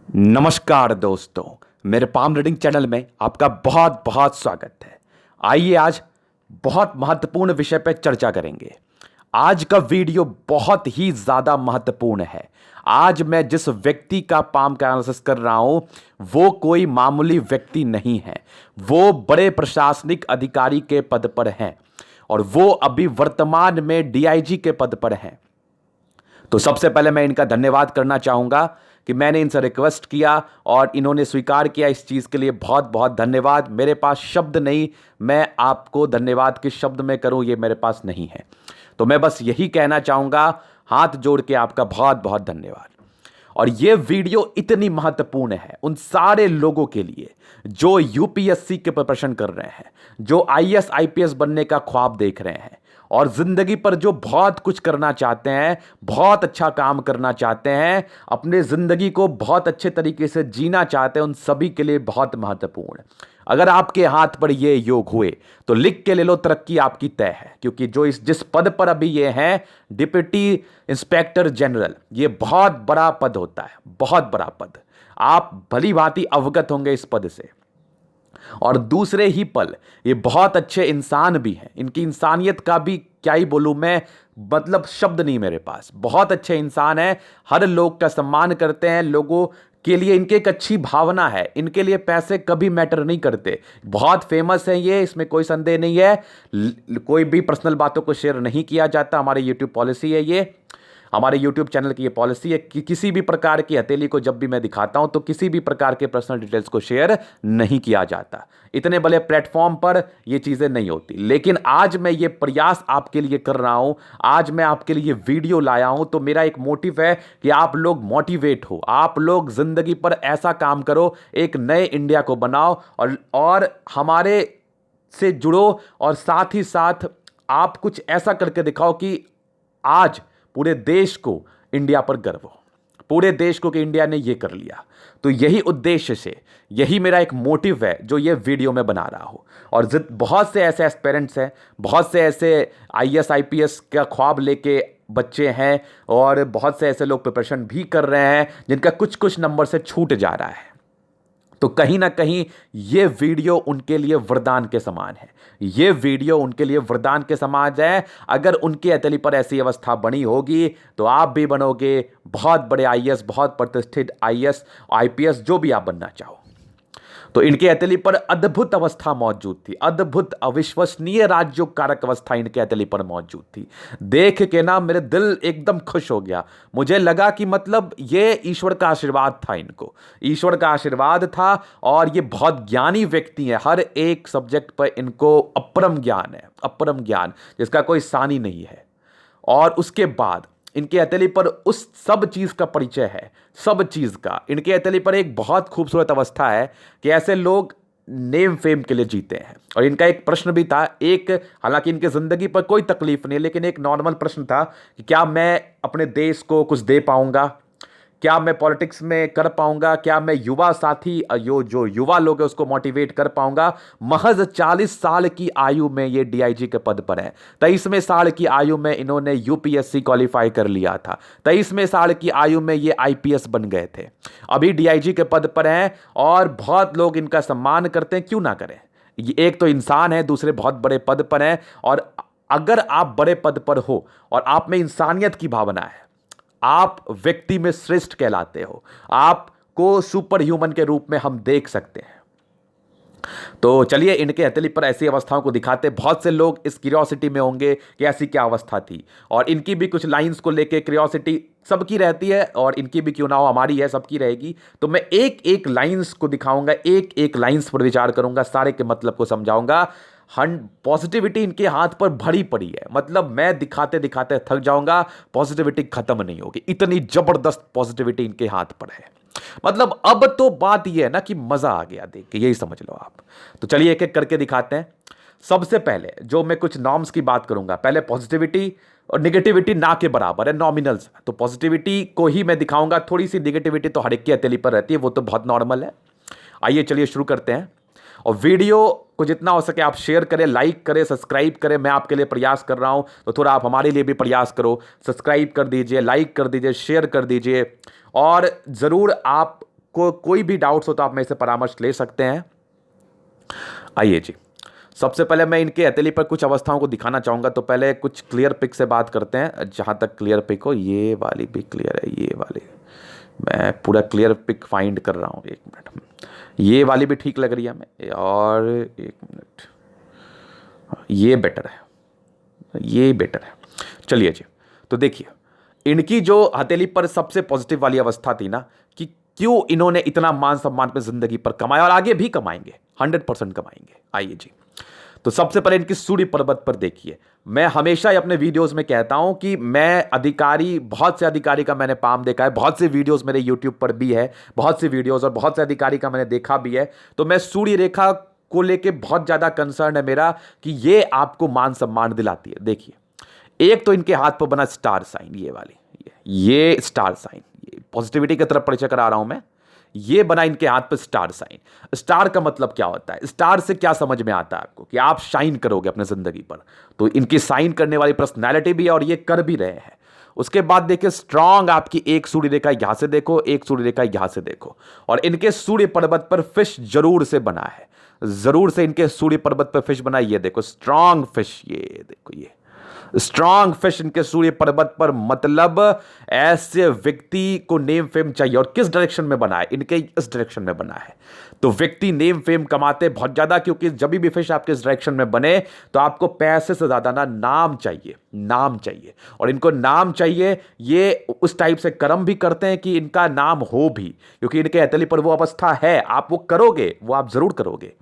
नमस्कार दोस्तों, मेरे पाम रीडिंग चैनल में आपका बहुत बहुत स्वागत है। आइए आज बहुत महत्वपूर्ण विषय पर चर्चा करेंगे। आज का वीडियो बहुत ही ज़्यादा महत्वपूर्ण है। आज मैं जिस व्यक्ति का पाम का एनालिसिस कर रहा हूं वो कोई मामूली व्यक्ति नहीं है। वो बड़े प्रशासनिक अधिकारी के पद पर हैं और वो अभी वर्तमान में डीआईजी के पद पर हैं। तो सबसे पहले मैं इनका धन्यवाद करना चाहूंगा कि मैंने इनसे रिक्वेस्ट किया और इन्होंने स्वीकार किया। इस चीज़ के लिए बहुत बहुत धन्यवाद। मेरे पास शब्द नहीं, मैं आपको धन्यवाद किस शब्द में करूं ये मेरे पास नहीं है। तो मैं बस यही कहना चाहूंगा, हाथ जोड़ के आपका बहुत बहुत धन्यवाद। और ये वीडियो इतनी महत्वपूर्ण है उन सारे लोगों के लिए जो यूपीएससी के प्रिपरेशन कर रहे हैं, जो आईएएस आईपीएस बनने का ख्वाब देख रहे हैं और जिंदगी पर जो बहुत कुछ करना चाहते हैं, बहुत अच्छा काम करना चाहते हैं, अपने जिंदगी को बहुत अच्छे तरीके से जीना चाहते हैं। उन सभी के लिए बहुत महत्वपूर्ण। अगर आपके हाथ पर ये योग हुए तो लिख के ले लो, तरक्की आपकी तय है। क्योंकि जो जिस पद पर अभी ये हैं, डिप्टी इंस्पेक्टर जनरल, ये बहुत बड़ा पद होता है, बहुत बड़ा पद। आप भली भांति अवगत होंगे इस पद से। और दूसरे ही पल ये बहुत अच्छे इंसान भी हैं। इनकी इंसानियत का भी क्या ही बोलूं मैं, मतलब शब्द नहीं मेरे पास। बहुत अच्छे इंसान हैं, हर लोग का सम्मान करते हैं, लोगों के लिए इनके एक अच्छी भावना है। इनके लिए पैसे कभी मैटर नहीं करते। बहुत फेमस है ये, इसमें कोई संदेह नहीं है। कोई भी पर्सनल बातों को शेयर नहीं किया जाता, हमारी यूट्यूब पॉलिसी है ये। हमारे YouTube चैनल की ये पॉलिसी है कि किसी भी प्रकार की हथेली को जब भी मैं दिखाता हूं तो किसी भी प्रकार के पर्सनल डिटेल्स को शेयर नहीं किया जाता। इतने बड़े प्लेटफॉर्म पर ये चीजें नहीं होती। लेकिन आज मैं ये प्रयास आपके लिए कर रहा हूं, आज मैं आपके लिए वीडियो लाया हूं तो मेरा एक मोटिव है कि आप लोग मोटिवेट हो, आप लोग जिंदगी पर ऐसा काम करो, एक नए इंडिया को बनाओ और हमारे से जुड़ो। और साथ ही साथ आप कुछ ऐसा करके दिखाओ कि आज पूरे देश को इंडिया पर गर्व हो, पूरे देश को कि इंडिया ने ये कर लिया। तो यही उद्देश्य से, यही मेरा एक मोटिव है जो ये वीडियो में बना रहा हूं। और बहुत से ऐसे एस्पिरेंट्स हैं, बहुत से ऐसे आईएएस आईपीएस का ख्वाब लेके बच्चे हैं और बहुत से ऐसे लोग प्रिपरेशन भी कर रहे हैं जिनका कुछ कुछ नंबर से छूट जा रहा है। तो कहीं ना कहीं ये वीडियो उनके लिए वरदान के समान है। ये वीडियो उनके लिए वरदान के समान है। अगर उनके हथेली पर ऐसी अवस्था बनी होगी तो आप भी बनोगे बहुत बड़े आईएएस, बहुत प्रतिष्ठित आईएएस आईपीएस, जो भी आप बनना चाहो। तो इनके हथेली पर अद्भुत अवस्था मौजूद थी, अद्भुत अविश्वसनीय राजयोग कारक अवस्था इनके हथेली पर मौजूद थी। देख के ना मेरे दिल एकदम खुश हो गया। मुझे लगा कि मतलब ये ईश्वर का आशीर्वाद था, इनको ईश्वर का आशीर्वाद था। और ये बहुत ज्ञानी व्यक्ति है, हर एक सब्जेक्ट पर इनको अपरम ज्ञान है, अपरम ज्ञान जिसका कोई सानी नहीं है। और उसके बाद इनके हथेली पर उस सब चीज का परिचय है, सब चीज का। इनके हथेली पर एक बहुत खूबसूरत अवस्था है कि ऐसे लोग नेम फेम के लिए जीते हैं। और इनका एक प्रश्न भी था, एक, हालांकि इनके जिंदगी पर कोई तकलीफ नहीं, लेकिन एक नॉर्मल प्रश्न था कि क्या मैं अपने देश को कुछ दे पाऊंगा, क्या मैं पॉलिटिक्स में कर पाऊंगा, क्या मैं युवा साथी जो युवा लोग हैं उसको मोटिवेट कर पाऊंगा। महज 40 साल की आयु में ये डीआईजी के पद पर है। 23वें साल की आयु में इन्होंने यूपीएससी क्वालिफाई कर लिया था। 23वें साल की आयु में ये आईपीएस बन गए थे, अभी डीआईजी के पद पर हैं और बहुत लोग इनका सम्मान करते हैं। क्यों ना करें, ये एक तो इंसान है, दूसरे बहुत बड़े पद पर हैं। और अगर आप बड़े पद पर हो और आप में इंसानियत की भावना है, आप व्यक्ति में श्रेष्ठ कहलाते हो, आपको सुपर ह्यूमन के रूप में हम देख सकते हैं। तो चलिए इनके हथेली पर ऐसी अवस्थाओं को दिखाते। बहुत से लोग इस क्यूरियोसिटी में होंगे कि ऐसी क्या अवस्था थी, और इनकी भी कुछ लाइंस को लेके क्यूरियोसिटी सबकी रहती है, और इनकी भी क्यों ना हो, हमारी है, सबकी रहेगी। तो मैं एक एक लाइंस को दिखाऊंगा, एक एक लाइंस पर विचार करूंगा, सारे के मतलब को समझाऊंगा। पॉजिटिविटी इनके हाथ पर भरी पड़ी है, मतलब मैं दिखाते दिखाते थक जाऊंगा, पॉजिटिविटी खत्म नहीं होगी। इतनी जबरदस्त पॉजिटिविटी इनके हाथ पर है। मतलब अब तो बात यह है ना कि मजा आ गया देख के, यही समझ लो आप। तो चलिए एक एक करके दिखाते हैं। सबसे पहले जो मैं कुछ नॉर्म्स की बात करूंगा, पहले पॉजिटिविटी और निगेटिविटी ना के बराबर है, नॉमिनल्स। तो पॉजिटिविटी को ही मैं दिखाऊंगा, थोड़ी सी निगेटिविटी तो हर एक की हथेली पर रहती है, वो तो बहुत नॉर्मल है। आइए चलिए शुरू करते हैं। और वीडियो को जितना हो सके आप शेयर करें, लाइक करें, सब्सक्राइब करें। मैं आपके लिए प्रयास कर रहा हूं तो थोड़ा आप हमारे लिए भी प्रयास करो। सब्सक्राइब कर दीजिए, लाइक कर दीजिए, शेयर कर दीजिए। और ज़रूर आप कोई भी डाउट्स हो तो आप मेरे से परामर्श ले सकते हैं। आइए जी, सबसे पहले मैं इनके हथेली पर कुछ अवस्थाओं को दिखाना चाहूँगा। तो पहले कुछ क्लियर पिक से बात करते हैं। जहाँ तक क्लियर पिक हो, ये वाली भी क्लियर है, ये वाली मैं पूरा क्लियर पिक फाइंड कर रहा हूँ। एक मिनट, ये वाली भी ठीक लग रही है हमें, और एक मिनट, ये बेटर है, ये बेटर है। चलिए जी, तो देखिए इनकी जो हथेली पर सबसे पॉजिटिव वाली अवस्था थी ना, कि क्यों इन्होंने इतना मान सम्मान पे जिंदगी पर कमाया और आगे भी कमाएंगे, 100% कमाएंगे। आइए जी, तो सबसे पहले इनकी सूर्य पर्वत पर देखिए। मैं हमेशा ही अपने वीडियोस में कहता हूं कि मैं अधिकारी, बहुत से अधिकारी का मैंने पाम देखा है, बहुत से वीडियोस मेरे यूट्यूब पर भी है, बहुत से वीडियोस और बहुत से अधिकारी का मैंने देखा भी है। तो मैं सूर्य रेखा को लेके बहुत ज्यादा कंसर्न है मेरा कि ये आपको मान सम्मान दिलाती है। देखिए, एक तो इनके हाथ पर बना स्टार साइन, ये वाली, ये स्टार साइन, ये पॉजिटिविटी की तरफ परिचय करा रहा हूं मैं। ये बना इनके हाथ पर स्टार साइन। स्टार का मतलब क्या होता है? स्टार से क्या समझ में आता है आपको कि आप शाइन करोगे अपने जिंदगी पर। तो इनकी साइन करने वाली पर्सनैलिटी भी है और ये कर भी रहे हैं। उसके बाद देखिए, स्ट्रांग आपकी एक सूर्य रेखा यहां से देखो, एक सूर्य रेखा यहां से देखो, और इनके सूर्य पर्वत पर फिश जरूर से बना है, जरूर से इनके सूर्य पर्वत पर फिश बना है। ये देखो स्ट्रांग फिश, ये देखो, ये स्ट्रांग फिश इनके सूर्य पर्वत पर। मतलब ऐसे व्यक्ति को नेम फेम चाहिए। और किस डायरेक्शन में बना है? इनके इस डायरेक्शन में बना है। तो व्यक्ति नेम फेम कमाते बहुत ज्यादा, क्योंकि जब भी फिश आपके इस डायरेक्शन में बने तो आपको पैसे से ज्यादा ना नाम चाहिए, नाम चाहिए। और इनको नाम चाहिए, ये उस टाइप से कर्म भी करते हैं कि इनका नाम हो भी, क्योंकि इनके हथेली पर वो अवस्था है। आप वो करोगे, वो आप जरूर करोगे।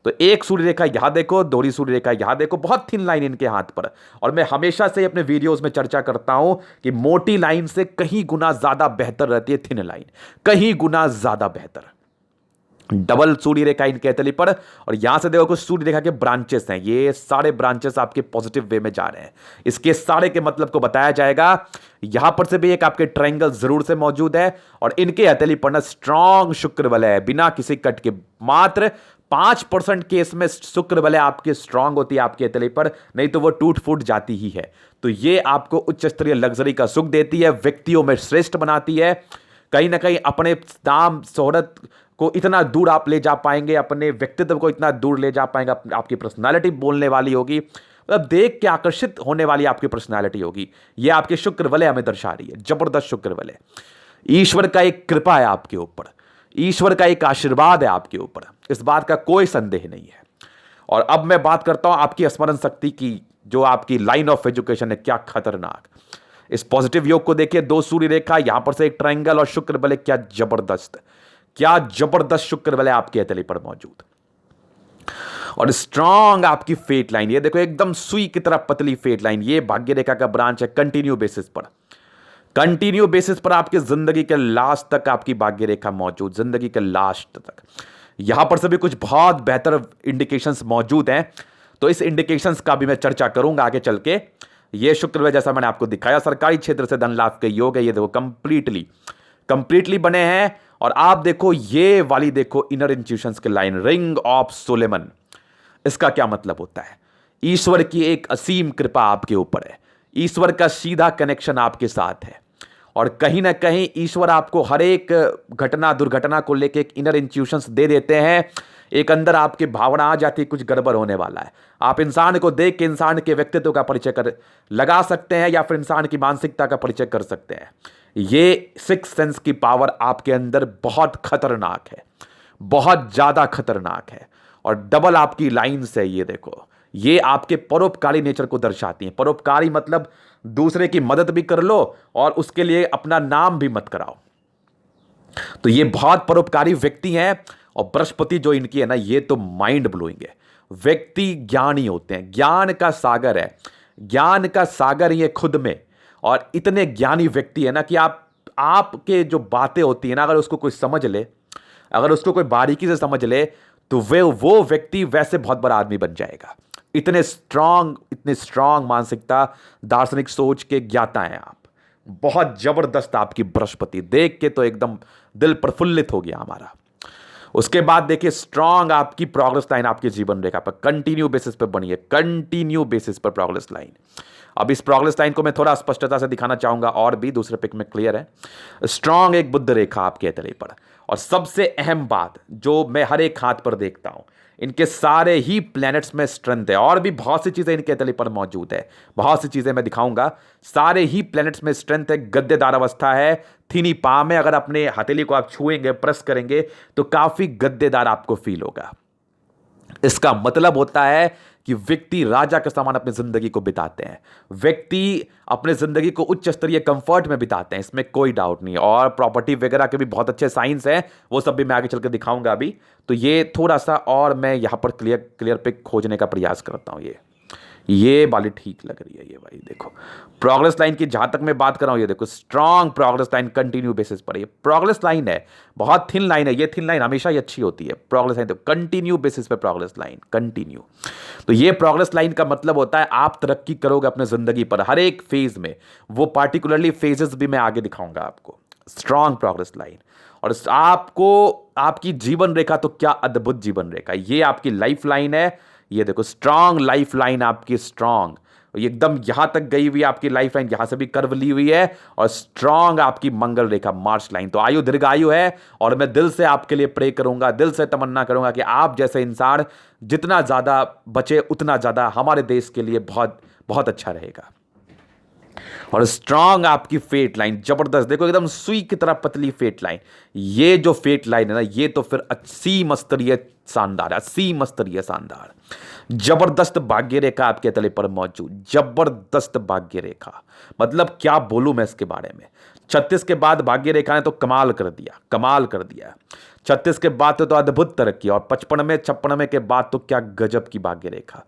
तो एक सूर्य रेखा यहां देखो, दोहरी सूर्य रेखा यहां देखो, बहुत थिन लाइन इनके हाथ पर। और मैं हमेशा से अपने वीडियोस में चर्चा करता हूं कि मोटी लाइन से कहीं गुना ज्यादा बेहतर रहती है थिन लाइन, कहीं गुना ज्यादा बेहतर। डबल सूर्य रेखा इनके हथेली पर, और यहां से देखो कुछ सूर्य रेखा के ब्रांचेस हैं। ये सारे ब्रांचेस आपके पॉजिटिव वे में जा रहे हैं। इसके सारे के मतलब को बताया जाएगा। यहां पर से भी एक आपके ट्रायंगल जरूर से मौजूद है, और इनके हथेली पर ना स्ट्रांग शुक्र वलय है, बिना किसी कट के। मात्र 5% केस में शुक्र वलय आपकी स्ट्रांग होती है आपके हथेली पर, नहीं तो वो टूट फूट जाती ही है। तो ये आपको उच्च स्तरीय लग्जरी का सुख देती है, व्यक्तियों में श्रेष्ठ बनाती है। कहीं ना कहीं अपने नाम शोहरत को इतना दूर आप ले जा पाएंगे, अपने व्यक्तित्व को इतना दूर ले जा पाएंगे, आपकी पर्सनालिटी बोलने वाली होगी, मतलब देख के आकर्षित होने वाली आपकी पर्सनालिटी होगी। यह आपके शुक्र वलय हमें दर्शा रही है, जबरदस्त शुक्र वलय। ईश्वर का एक कृपा है आपके ऊपर, ईश्वर का एक आशीर्वाद है आपके ऊपर, इस बात का कोई संदेह नहीं है। और अब मैं बात करता हूं आपकी स्मरण शक्ति की, जो आपकी लाइन ऑफ एजुकेशन है, क्या खतरनाक। इस पॉजिटिव योग को देखिए, 2 सूर्य रेखा, यहां पर से एक ट्रायंगल और शुक्र वलय, क्या जबरदस्त, क्या जबरदस्त शुक्र वलय आपके हथेली पर मौजूद। और स्ट्रांग आपकी फेट लाइन, ये देखो एकदम सुई की तरह पतली फेट लाइन, ये भाग्य रेखा का ब्रांच है। कंटिन्यू बेसिस पर, कंटिन्यू बेसिस पर आपकी जिंदगी के लास्ट तक आपकी भाग्य रेखा मौजूद, जिंदगी के लास्ट तक। यहां पर से भी कुछ बहुत बेहतर इंडिकेशंस मौजूद हैं, तो इस इंडिकेशंस का भी मैं चर्चा करूंगा आगे चल के। ये शुक्र वलय जैसा मैंने आपको दिखाया, सरकारी क्षेत्र से धन लाभ के योग है। ये देखो कंप्लीटली बने हैं। और आप देखो ये वाली, देखो इनर इंट्यूशंस की लाइन, रिंग ऑफ सोलेमन। इसका क्या मतलब होता है? ईश्वर की एक असीम कृपा आपके ऊपर है, ईश्वर का सीधा कनेक्शन आपके साथ है। और कहीं ना कहीं ईश्वर आपको हर एक घटना दुर्घटना को लेकर एक इनर इंट्यूशंस दे देते हैं। एक अंदर आपकी भावना आ जाती है कुछ गड़बड़ होने वाला है। आप इंसान को देख के इंसान के व्यक्तित्व का परिचय कर लगा सकते हैं, या फिर इंसान की मानसिकता का परिचय कर सकते हैं। ये सिक्स सेंस की पावर आपके अंदर बहुत खतरनाक है, बहुत ज्यादा खतरनाक है। और डबल आपकी लाइन्स है, ये देखो, ये आपके परोपकारी नेचर को दर्शाती हैं। परोपकारी मतलब दूसरे की मदद भी कर लो और उसके लिए अपना नाम भी मत कराओ। तो ये बहुत परोपकारी व्यक्ति हैं। और बृहस्पति जो इनकी है ना, ये तो माइंड ब्लोइंग है। व्यक्ति ज्ञानी होते हैं, ज्ञान का सागर है, ज्ञान का सागर ये खुद में। और इतने ज्ञानी व्यक्ति है ना कि आपके जो बातें होती है ना, अगर उसको कोई समझ ले, अगर उसको कोई बारीकी से समझ ले, तो वो व्यक्ति वैसे बहुत बड़ा आदमी बन जाएगा। इतने स्ट्रांग मानसिकता, दार्शनिक सोच के ज्ञाता हैं आप। बहुत जबरदस्त आपकी बृहस्पति, देख के तो एकदम दिल प्रफुल्लित हो गया हमारा। उसके बाद देखिए, स्ट्रांग आपकी प्रोग्रेस लाइन आपके जीवन रेखा पर कंटिन्यू बेसिस पर बनी है, कंटिन्यू बेसिस पर प्रोग्रेस लाइन। अब इस प्रोग्रेस लाइन को मैं थोड़ा स्पष्टता से दिखाना चाहूंगा, और भी दूसरे पिक में क्लियर है। स्ट्रांग एक बुद्ध रेखा आपके हथेली पर, और सबसे अहम बात जो मैं हर एक हाथ पर देखता हूं, इनके सारे ही प्लैनेट्स में स्ट्रेंथ है, और भी बहुत सी चीजें इनके हथेली पर मौजूद है, बहुत सी चीजें मैं दिखाऊंगा। सारे ही प्लैनेट्स में स्ट्रेंथ है, गद्देदार अवस्था है, थीनी पाम है। अगर अपने हथेली को आप छुएंगे, प्रेस करेंगे, तो काफी गद्देदार आपको फील होगा। इसका मतलब होता है कि व्यक्ति राजा के समान अपनी जिंदगी को बिताते हैं, व्यक्ति अपने जिंदगी को उच्च स्तरीय कंफर्ट में बिताते हैं, इसमें कोई डाउट नहीं। और प्रॉपर्टी वगैरह के भी बहुत अच्छे साइंस हैं, वो सब भी मैं आगे चल के दिखाऊंगा अभी। तो ये थोड़ा सा और मैं यहां पर क्लियर पे खोजने का प्रयास करता हूं। ये वाली ठीक लग रही है, ये भाई देखो प्रोग्रेस लाइन की, जहां तक मैं बात कर रहा हूं, ये देखो strong progress line continue basis पर। ये प्रोग्रेस लाइन है, बहुत थिन लाइन है, ये थिन लाइन हमेशा ही अच्छी होती है। प्रोग्रेस लाइन तो कंटिन्यू बेसिस पे प्रोग्रेस लाइन कंटिन्यू। तो ये प्रोग्रेस लाइन का मतलब होता है आप तरक्की करोगे अपने जिंदगी पर हर एक फेज में, वो पार्टिकुलरली फेजेस भी मैं आगे दिखाऊंगा आपको। स्ट्रांग प्रोग्रेस लाइन, और आपको आपकी जीवन रेखा, तो क्या अद्भुत जीवन रेखा, ये आपकी लाइफ लाइन है। ये देखो स्ट्रांग लाइफ लाइन आपकी, स्ट्रांग एकदम यहां तक गई हुई आपकी लाइफ लाइन, यहां से भी कर्व ली हुई है, और स्ट्रांग आपकी मंगल रेखा मार्च लाइन। तो आयु दीर्घायु है, और मैं दिल से आपके लिए प्रे करूंगा, दिल से तमन्ना करूंगा कि आप जैसे इंसान जितना ज्यादा बचे उतना ज्यादा हमारे देश के लिए बहुत बहुत अच्छा रहेगा। और स्ट्रांग आपकी फेट लाइन जबरदस्त, देखो एकदम सुई की तरह पतली फेट लाइन। ये जो फेट लाइन है ना, ये तो फिर 80 मस्तरीय शानदार, 80 मस्तरीय शानदार, जबरदस्त भाग्य रेखा आपके तले पर मौजूद, जबरदस्त भाग्य रेखा। मतलब क्या बोलूं मैं इसके बारे में। 36 के बाद भाग्य रेखा ने तो कमाल कर दिया, कमाल कर दिया। 36 के बाद तो अद्भुत तरक्की, और 55 में 56 के बाद तो क्या गजब की भाग्य रेखा।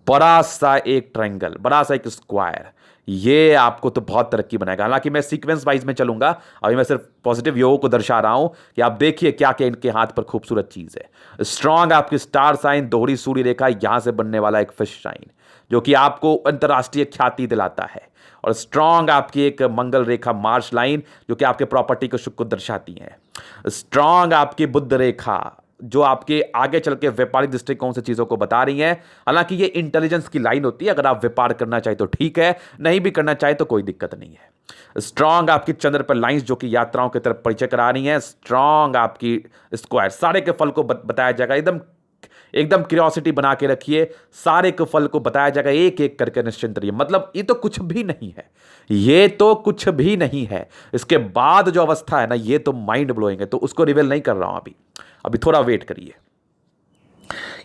बड़ा सा एक ट्रायंगल, बड़ा सा एक स्क्वायर, ये आपको तो बहुत तरक्की बनाएगा। हालांकि मैं सीक्वेंस वाइज में चलूंगा, अभी मैं सिर्फ पॉजिटिव योगों को दर्शा रहा हूं कि आप देखिए क्या क्या इनके हाथ पर खूबसूरत चीज है। स्ट्रांग आपकी स्टार साइन, दोहरी सूर्य रेखा, यहां से बनने वाला एक फिश साइन जो कि आपको अंतरराष्ट्रीय ख्याति दिलाता है। और स्ट्रांग आपकी एक मंगल रेखा मार्च लाइन, जो कि आपके प्रॉपर्टी को सुख को दर्शाती है। स्ट्रांग आपकी बुद्ध रेखा, जो आपके आगे चल के व्यापारिक दृष्टिकोण से चीजों को बता रही हैं। हालांकि ये इंटेलिजेंस की लाइन होती है, अगर आप व्यापार करना चाहे तो ठीक है, नहीं भी करना चाहे तो कोई दिक्कत नहीं है। स्ट्रांग आपकी चंद्र पर लाइंस, जो कि यात्राओं की तरफ परिचय करा रही हैं। स्ट्रांग आपकी स्क्वायर, सारे के फल को बताया जाएगा, एकदम एकदम क्यूरियोसिटी बना के रखिए, सारे के फल को बताया जाएगा एक एक करके, निश्चिंत रहिए। मतलब ये तो कुछ भी नहीं है, ये तो कुछ भी नहीं है। इसके बाद जो अवस्था है ना, ये तो माइंड ब्लोइंग है, तो उसको रिवील नहीं कर रहा हूं अभी, अभी थोड़ा वेट करिए।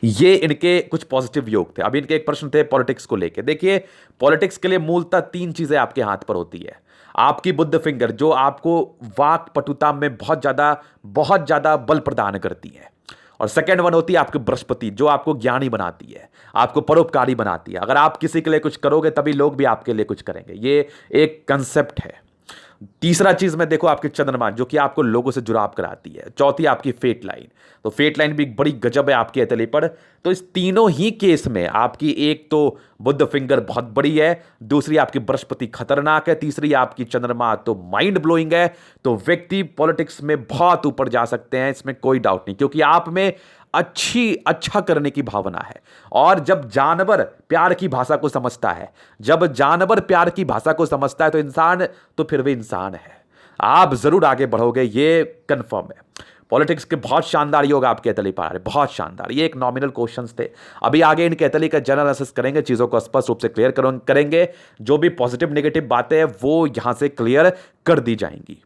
ये इनके कुछ पॉजिटिव योग थे। अभी इनके एक प्रश्न थे पॉलिटिक्स को लेके। देखिए पॉलिटिक्स के लिए मूलतः 3 चीजें आपके हाथ पर होती है। आपकी बुद्ध फिंगर, जो आपको वाक पटुता में बहुत ज्यादा बल प्रदान करती है। और सेकेंड वन होती है आपकी बृहस्पति, जो आपको ज्ञानी बनाती है, आपको परोपकारी बनाती है। अगर आप किसी के लिए कुछ करोगे तभी लोग भी आपके लिए कुछ करेंगे, ये एक कंसेप्ट है। तीसरा चीज में देखो आपके चंद्रमा, जो कि आपको लोगों से जुड़ाव कराती है। चौथी आपकी फेट लाइन, तो फेट लाइन भी बड़ी गजब है आपके हथेली पर। तो इस तीनों ही केस में आपकी एक तो बुद्ध फिंगर बहुत बड़ी है, दूसरी आपकी बृहस्पति खतरनाक है, तीसरी आपकी चंद्रमा तो माइंड ब्लोइंग है। तो व्यक्ति पॉलिटिक्स में बहुत ऊपर जा सकते हैं, इसमें कोई डाउट नहीं, क्योंकि आप में अच्छा करने की भावना है। और जब जानवर प्यार की भाषा को समझता है, जब जानवर प्यार की भाषा को समझता है, तो इंसान तो फिर भी इंसान है। आप जरूर आगे बढ़ोगे, ये कंफर्म है। पॉलिटिक्स के बहुत शानदार योग आपके हथेली पर आ रहे, बहुत शानदार। ये एक नॉमिनल क्वेश्चंस थे, अभी आगे इनके हथेली का जनरल एनालिसिस करेंगे, चीजों को स्पष्ट रूप से क्लियर करेंगे। जो भी पॉजिटिव नेगेटिव बातें हैं वो यहां से क्लियर कर दी जाएंगी।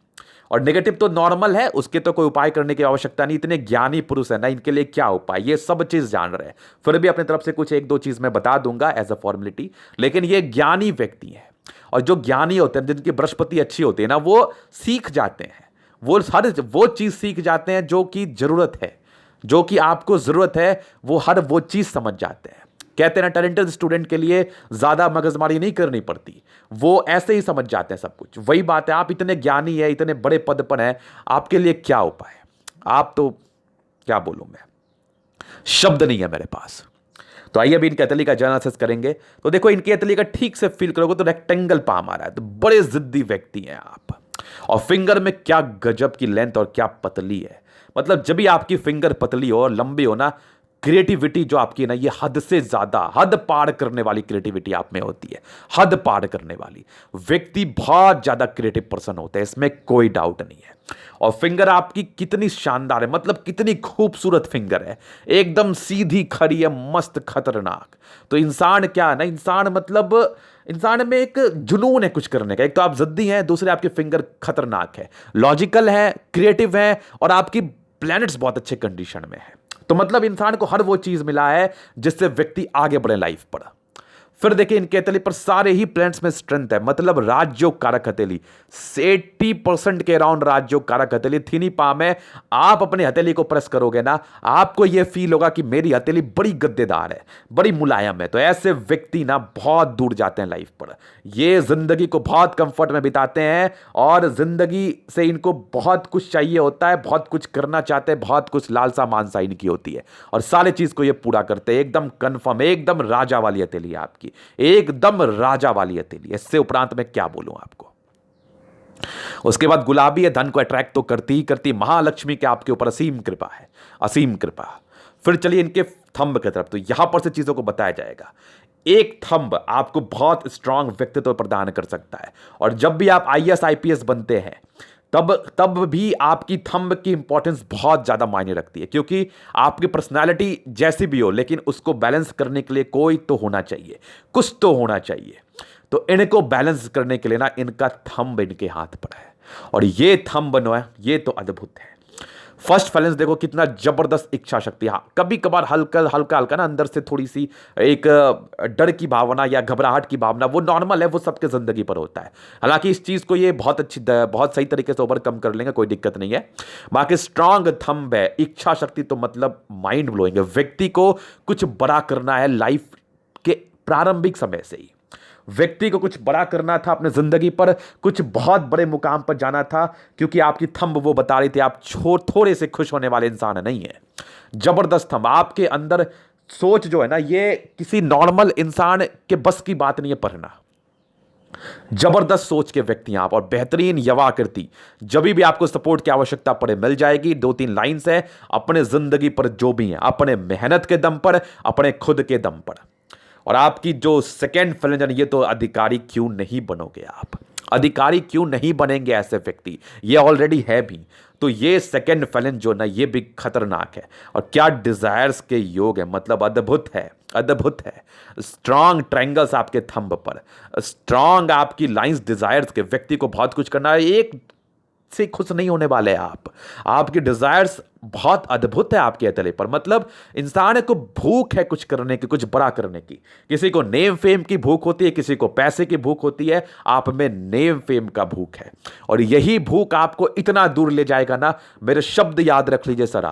और नेगेटिव तो नॉर्मल है, उसके तो कोई उपाय करने की आवश्यकता नहीं। इतने ज्ञानी पुरुष है ना, इनके लिए क्या उपाय, ये सब चीज जान रहे हैं। फिर भी अपनी तरफ से कुछ 1-2 चीज मैं बता दूंगा एज अ फॉर्मेलिटी, लेकिन ये ज्ञानी व्यक्ति है। और जो ज्ञानी होते हैं, जिनकी बृहस्पति अच्छी होती है ना, वो सीख जाते हैं, वो चीज सीख जाते हैं जो कि जरूरत है, जो कि आपको जरूरत है, वो चीज समझ जाते हैं। कहते हैं ना, टैलेंटेड स्टूडेंट के लिए ज्यादा मगजमारी नहीं करनी पड़ती, वो ऐसे ही समझ जाते हैं सब कुछ। वही बात है, आप इतने ज्ञानी है, इतने बड़े पद पर हैं, आपके लिए क्या उपाय है? आप तो क्या बोलूं मैं, शब्द नहीं है मेरे पास। तो आइए अभी इनके हथेली का एनालिसिस करेंगे। तो देखो इनके हथेली का ठीक से फील करोगे तो रेक्टेंगल पाम आ रहा है, तो बड़े जिद्दी व्यक्ति हैं आप। और फिंगर में क्या गजब की लेंथ और क्या पतली है। मतलब जब भी आपकी फिंगर पतली हो और लंबी हो ना, क्रिएटिविटी जो आपकी है ना, ये हद से ज्यादा, हद पार करने वाली क्रिएटिविटी आप में होती है। हद पार करने वाली व्यक्ति बहुत ज्यादा क्रिएटिव पर्सन होते हैं, इसमें कोई डाउट नहीं है। और फिंगर आपकी कितनी शानदार है, मतलब कितनी खूबसूरत फिंगर है, एकदम सीधी खड़ी है, मस्त खतरनाक। तो इंसान क्या है ना, इंसान मतलब इंसान में एक जुनून है कुछ करने का। एक तो आप जिद्दी हैं, दूसरे आपके फिंगर खतरनाक है, लॉजिकल है, क्रिएटिव है, और आपकी प्लैनेट्स बहुत अच्छे कंडीशन में है। तो मतलब इंसान को हर वो चीज मिला है जिससे व्यक्ति आगे बढ़े लाइफ पर। फिर देखिए इनके हथेली पर सारे ही प्लैनेट्स में स्ट्रेंथ है, मतलब राजयोग कारक हथेली 80% के अराउंड राजयोग कारक हथेली थीनी पाम है। आप अपने हथेली को प्रेस करोगे ना, आपको यह फील होगा कि मेरी हथेली बड़ी गद्देदार है, बड़ी मुलायम है। तो ऐसे व्यक्ति ना बहुत दूर जाते हैं लाइफ पर, ये जिंदगी को बहुत कंफर्ट में बिताते हैं, और जिंदगी से इनको बहुत कुछ चाहिए होता है, बहुत कुछ करना चाहते हैं, बहुत कुछ लालसा मानसा इनकी होती है, और सारे चीज को ये पूरा करते हैं। एकदम कंफर्म, एकदम राजा वाली हथेली है आपकी, एकदम राजा वाली हथेली। इससे उपरांत मैं क्या बोलूं आपको। उसके बाद गुलाबी है, धन को अट्रैक्ट तो करती ही करती, महालक्ष्मी के आपके ऊपर असीम कृपा है, असीम कृपा। फिर चलिए इनके थंब की तरफ, तो यहां पर से चीजों को बताया जाएगा। एक थंब आपको बहुत स्ट्रांग व्यक्तित्व प्रदान कर सकता है, और जब भी आप आईएएस आईपीएस बनते हैं तब भी आपकी थंब की इंपॉर्टेंस बहुत ज्यादा मायने रखती है, क्योंकि आपकी पर्सनालिटी जैसी भी हो, लेकिन उसको बैलेंस करने के लिए कोई तो होना चाहिए, कुछ तो होना चाहिए। तो इनको बैलेंस करने के लिए ना इनका थंब इनके हाथ पर है, और ये थंब बनो है, ये तो अद्भुत है। फर्स्ट फैलेंस देखो कितना जबरदस्त इच्छा शक्ति। हाँ, कभी कभार हल्का हल्का हल्का ना अंदर से थोड़ी सी एक डर की भावना या घबराहट की भावना, वो नॉर्मल है, वो सबके जिंदगी पर होता है। हालांकि इस चीज को ये बहुत सही तरीके से ओवरकम कर लेंगे, कोई दिक्कत नहीं है। बाकी स्ट्रांग थंब है, इच्छा शक्ति तो मतलब माइंड ब्लोइंग है। व्यक्ति को कुछ बड़ा करना है लाइफ के प्रारंभिक समय से ही, व्यक्ति को कुछ बड़ा करना था अपने जिंदगी पर, कुछ बहुत बड़े मुकाम पर जाना था, क्योंकि आपकी थंब वो बता रही थी आप थोड़े से खुश होने वाले इंसान नहीं है। जबरदस्त थंब आपके अंदर, सोच जो है ना, ये किसी नॉर्मल इंसान के बस की बात नहीं है पढ़ना। जबरदस्त सोच के व्यक्ति आप, और बेहतरीन यवा आकृति। जब भी आपको सपोर्ट की आवश्यकता पड़े मिल जाएगी। 2-3 लाइन्स है, अपने जिंदगी पर जो भी है, अपने मेहनत के दम पर, अपने खुद के दम पर। और आपकी जो सेकेंड फैलेंजन, ये तो अधिकारी क्यों नहीं बनोगे आप, अधिकारी क्यों नहीं बनेंगे ऐसे व्यक्ति, ये ऑलरेडी है भी। तो ये सेकेंड फैलेंज जो ना, ये भी खतरनाक है, और क्या डिजायर्स के योग है, मतलब अद्भुत है, अद्भुत है। स्ट्रांग ट्रायंगल्स आपके थंब पर, स्ट्रांग आपकी लाइंस डिजायर्स के। व्यक्ति को बहुत कुछ करना है, एक से खुश नहीं होने वाले आप। आपकी डिजायर्स बहुत अद्भुत है आपके हथेली पर, मतलब इंसान को भूख है कुछ करने की, कुछ बड़ा करने की। किसी को नेम फेम की भूख होती है, किसी को पैसे की भूख होती है, आप में नेम फेम का भूख है, और यही भूख आपको इतना दूर ले जाएगा ना। मेरे शब्द याद रख लीजिए सर,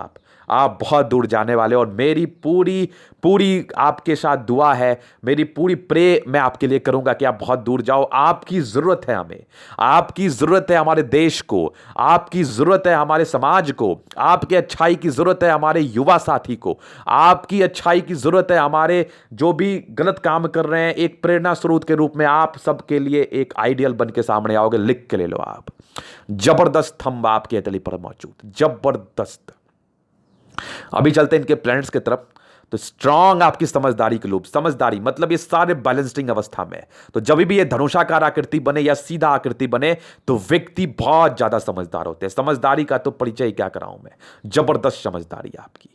आप बहुत दूर जाने वाले। और मेरी पूरी पूरी आपके साथ दुआ है, मेरी पूरी प्रे मैं आपके लिए करूंगा कि आप बहुत दूर जाओ। आपकी जरूरत है हमें, आपकी जरूरत है हमारे देश को, आपकी जरूरत है हमारे समाज को, आपकी अच्छाई की जरूरत है हमारे युवा साथी को, आपकी अच्छाई की जरूरत है हमारे जो भी गलत काम कर रहे हैं। एक प्रेरणा स्रोत के रूप में आप सबके लिए एक आइडियल बन के सामने आओगे, लिख के ले लो आप। जबरदस्त थंब आपके हथेली पर मौजूद, जबरदस्त। अभी चलते हैं इनके प्लैनेट्स की तरफ। तो स्ट्रांग आपकी समझदारी के लोग, समझदारी मतलब ये सारे बैलेंसिंग अवस्था में। तो जब भी ये धनुषाकार आकृति बने या सीधा आकृति बने, तो व्यक्ति बहुत ज्यादा समझदार होते हैं। समझदारी का तो परिचय क्या कराऊं मैं, जबरदस्त समझदारी आपकी।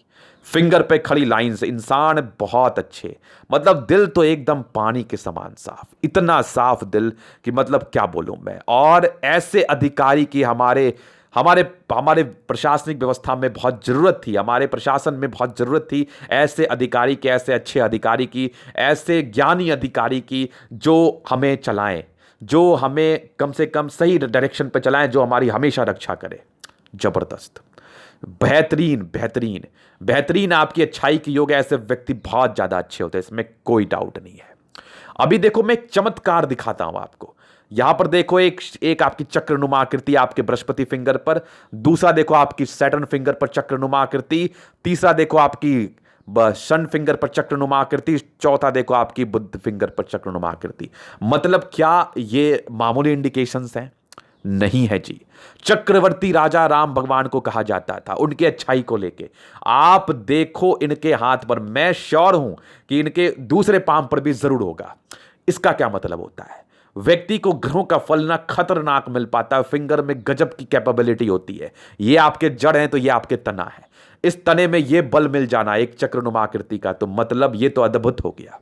फिंगर पे खड़ी लाइंस, इंसान बहुत अच्छे, मतलब दिल तो एकदम पानी के समान साफ, इतना साफ दिल कि मतलब क्या बोलूं मैं। और ऐसे अधिकारी की हमारे हमारे हमारे प्रशासनिक व्यवस्था में बहुत जरूरत थी, हमारे प्रशासन में बहुत जरूरत थी ऐसे अधिकारी की, ऐसे अच्छे अधिकारी की, ऐसे ज्ञानी अधिकारी की, जो हमें चलाएं, जो हमें कम से कम सही डायरेक्शन पे चलाएं, जो हमारी हमेशा रक्षा करे। जबरदस्त, बेहतरीन बेहतरीन बेहतरीन आपकी अच्छाई की योग है। ऐसे व्यक्ति बहुत ज्यादा अच्छे होते हैं, इसमें कोई डाउट नहीं है। अभी देखो मैं एक चमत्कार दिखाता हूं आपको। यहां पर देखो एक आपकी चक्रनुमा आकृति आपके बृहस्पति फिंगर पर, दूसरा देखो आपकी सैटर्न फिंगर पर चक्रनुमा आकृति, तीसरा देखो आपकी सन फिंगर पर चक्रनुमा आकृति, चौथा देखो आपकी बुध फिंगर पर चक्रनुमा आकृति। मतलब क्या ये मामूली इंडिकेशंस हैं? नहीं है जी। चक्रवर्ती राजा राम भगवान को कहा जाता था उनके अच्छाई को लेके। आप देखो इनके हाथ पर, मैं श्योर हूं कि इनके दूसरे पांव पर भी जरूर होगा। इसका क्या मतलब होता है? व्यक्ति को ग्रहों का फल ना खतरनाक मिल पाता है, फिंगर में गजब की कैपेबिलिटी होती है। ये आपके जड़ हैं तो ये आपके तना है। इस तने में ये बल मिल जाना एक चक्रनुमा आकृति का, तो मतलब ये तो अद्भुत हो गया,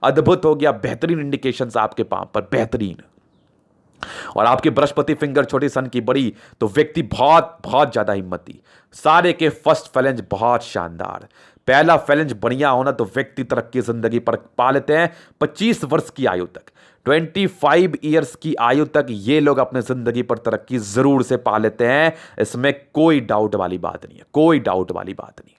अद्भुत हो गया। बेहतरीन इंडिकेशंस आपके पांव पर, बेहतरीन। और आपकी बृहस्पति फिंगर छोटी सन की बड़ी, तो व्यक्ति बहुत बहुत ज्यादा हिम्मती। सारे के फर्स्ट फैलेंज बहुत शानदार। पहला फैलेंज बढ़िया होना तो व्यक्ति तरक्की जिंदगी पर पा लेते हैं 25 वर्ष की आयु तक। 25 ईयर्स की आयु तक ये लोग अपने जिंदगी पर तरक्की जरूर से पा लेते हैं। इसमें कोई डाउट वाली बात नहीं है, कोई डाउट वाली बात नहीं।